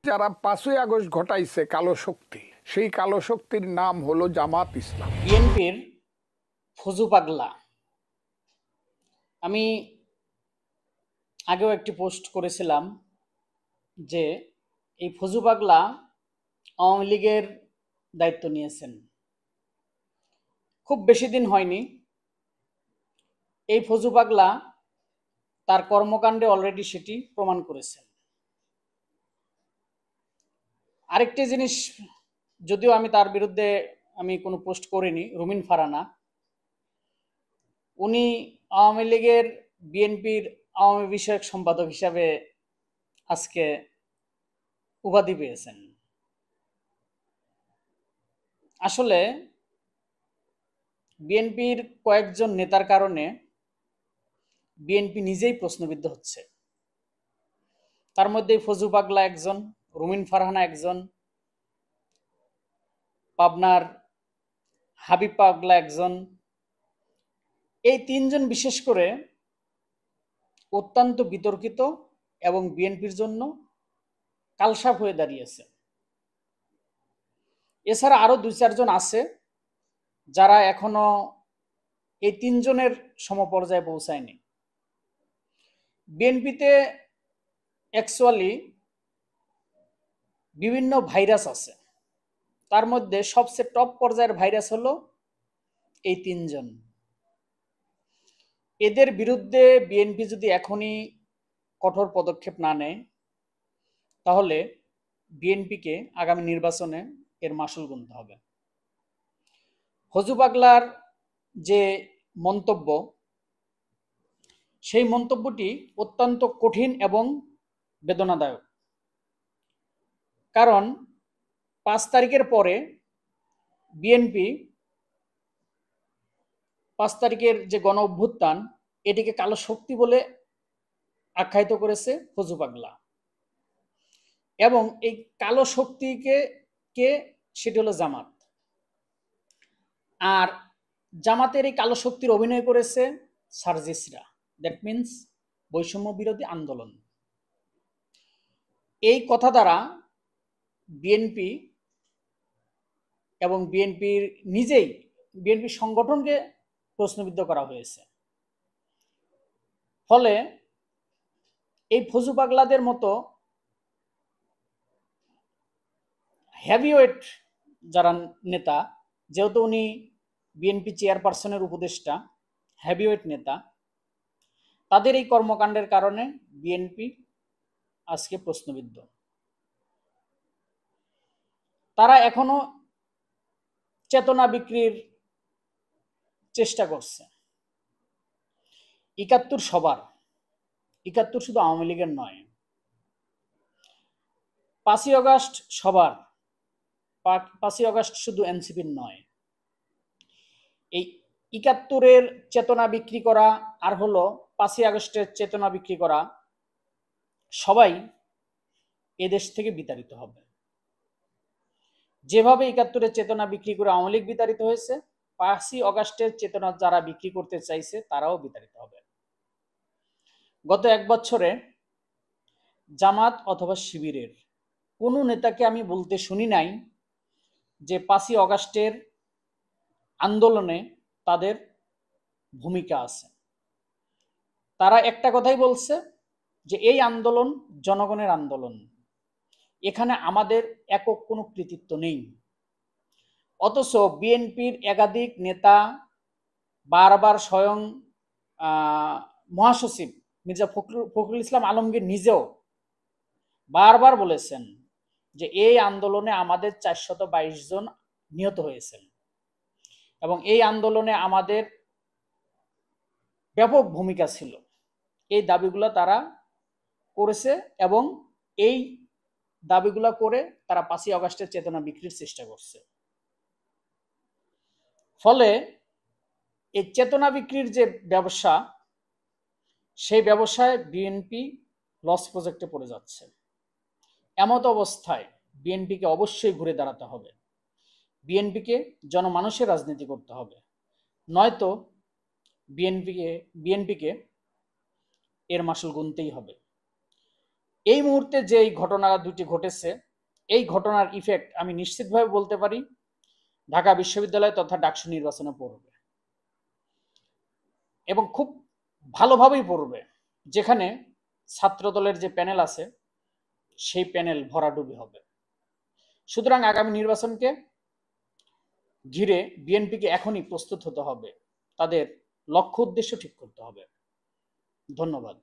যারা 5ই আগস্ট ঘটাইছে কালো শক্তি, সেই কালো শক্তির নাম হলো জামাত ইসলাম। বিএনপির ফজু পাগলা। আমি আগেও একটি পোস্ট করেছিলাম যে এই ফজু পাগলা আওয়ামী লীগের দায়িত্ব নিয়েছেন। খুব বেশি দিন হয়নি, এই ফজু পাগলা তার কর্মকাণ্ডে অলরেডি সেটি প্রমাণ করেছেন। আরেকটি জিনিস, যদিও আমি তার বিরুদ্ধে কোনো পোস্ট করিনি, রুমিন ফারানা, উনি আওয়ামী লীগের বিএনপির আওয়ামী বিষয়ক সম্পাদক হিসাবে আজকে উপাধি পেয়েছেন। আসলে বিএনপির কয়েকজন নেতার কারণে বিএনপি নিজেই প্রশ্নবিদ্ধ হচ্ছে। তার মধ্যে ফজু পাগলা একজন, রুমিন ফারহানা একজন, পাবনার হাবিব পাগলা একজন। এই তিনজন বিশেষ করে অত্যন্ত বিতর্কিত এবং বিএনপির জন্য কালসাপ হয়ে দাঁড়িয়েছে। এছাড়া আরো 2-4 জন আছে যারা এখনো এই তিনজনের সমপর্যায়ে পৌঁছায়নি। বিএনপিতে অ্যাকচুয়ালি বিভিন্ন ভাইরাস আছে, তার মধ্যে সবচেয়ে টপ পর্যায়ের ভাইরাস হলো এই তিনজন। এদের বিরুদ্ধে বিএনপি যদি এখনই কঠোর পদক্ষেপ না নেয়, তাহলে বিএনপিকে আগামী নির্বাচনে এর মাসুল গুনতে হবে। ফজু পাগলার যে মন্তব্য, সেই মন্তব্যটি অত্যন্ত কঠিন এবং বেদনাদায়ক। কারণ 5 তারিখের পরে বিএনপি 5 তারিখের যে গণ অভ্যুত্থান, এটিকে কালো শক্তি বলে আখ্যায়িত করেছে ফজু পাগলা। এবং এই কালো শক্তিকে কে সেটি হলো জামাত। আর জামাতের এই কালো শক্তির অভিনয় করেছে সার্জিসরা, দ্যাট মিনস বৈষম্য বিরোধী আন্দোলন। এই কথা দ্বারা বিএনপি এবং বিএনপির নিজেই, বিএনপি সংগঠনকে প্রশ্নবিদ্ধ করা হয়েছে। ফলে এই ফজু পাগলাদের মতো হেভিওয়েট যারা নেতা, যেহেতু উনি বিএনপি চেয়ারপারসনের উপদেষ্টা, হেভিওয়েট নেতা, তাদের এই কর্মকাণ্ডের কারণে বিএনপি আজকে প্রশ্নবিদ্ধ। তারা এখনো চেতনা বিক্রির চেষ্টা করছে। 71 সবার, 71 শুধু আওয়ামী লীগের নয়। 5ই আগস্ট সবার, 5ই আগস্ট শুধু এনসিপির নয়। এই 71-এর চেতনা বিক্রি করা আর হলো 5ই আগস্টের চেতনা বিক্রি করা, সবাই এদেশ থেকে বিতাড়িত হবে। যেভাবে 71-এর চেতনা বিক্রি করে আওয়ামী লীগ বিতাড়িত হয়েছে, 5ই আগস্টের চেতনা যারা বিক্রি করতে চাইছে তারাও বিতাড়িত হবে। গত 1 বছরে জামাত অথবা শিবিরের কোনো নেতাকে আমি বলতে শুনি নাই যে 5ই আগস্টের আন্দোলনে তাদের ভূমিকা আছে। তারা একটা কথাই বলছে যে এই আন্দোলন জনগণের আন্দোলন, এখানে আমাদের একক কোনো কৃতিত্ব নেই। অথচ বিএনপির একাধিক নেতা বারবার, স্বয়ং মহাসচিব মির্জা ফখরুল ইসলাম আলমগীর নিজেও বারবার বলেছেন যে এই আন্দোলনে আমাদের 422 জন নিহত হয়েছেন এবং এই আন্দোলনে আমাদের ব্যাপক ভূমিকা ছিল। এই দাবিগুলো তারা করেছে এবং এই দাবিগুলো করে তারা 5ই আগস্টের চেতনা বিক্রির চেষ্টা করছে। ফলে এই চেতনা বিক্রির যে ব্যবসা, সেই ব্যবসায় বিএনপি লস প্রজেক্টে পড়ে যাচ্ছে। এমত অবস্থায় বিএনপিকে অবশ্যই ঘুরে দাঁড়াতে হবে। বিএনপিকে জনমানুষের রাজনীতি করতে হবে, নয়তো বিএনপিকে এর মাসুল গুনতেই হবে। এই মুহূর্তে যে এই ঘটনা দুটি ঘটেছে, এই ঘটনার ইফেক্ট আমি নিশ্চিতভাবে বলতে পারি ঢাকা বিশ্ববিদ্যালয় তথা ডাকসু নির্বাচনে পড়বে, এবং খুব ভালোভাবেই পড়বে। যেখানে ছাত্র দলের যে প্যানেল আছে সেই প্যানেল ভরাডুবি হবে। সুতরাং আগামী নির্বাচনকে ঘিরে বিএনপিকে এখনই প্রস্তুত হতে হবে, তাদের লক্ষ্য উদ্দেশ্য ঠিক করতে হবে। ধন্যবাদ।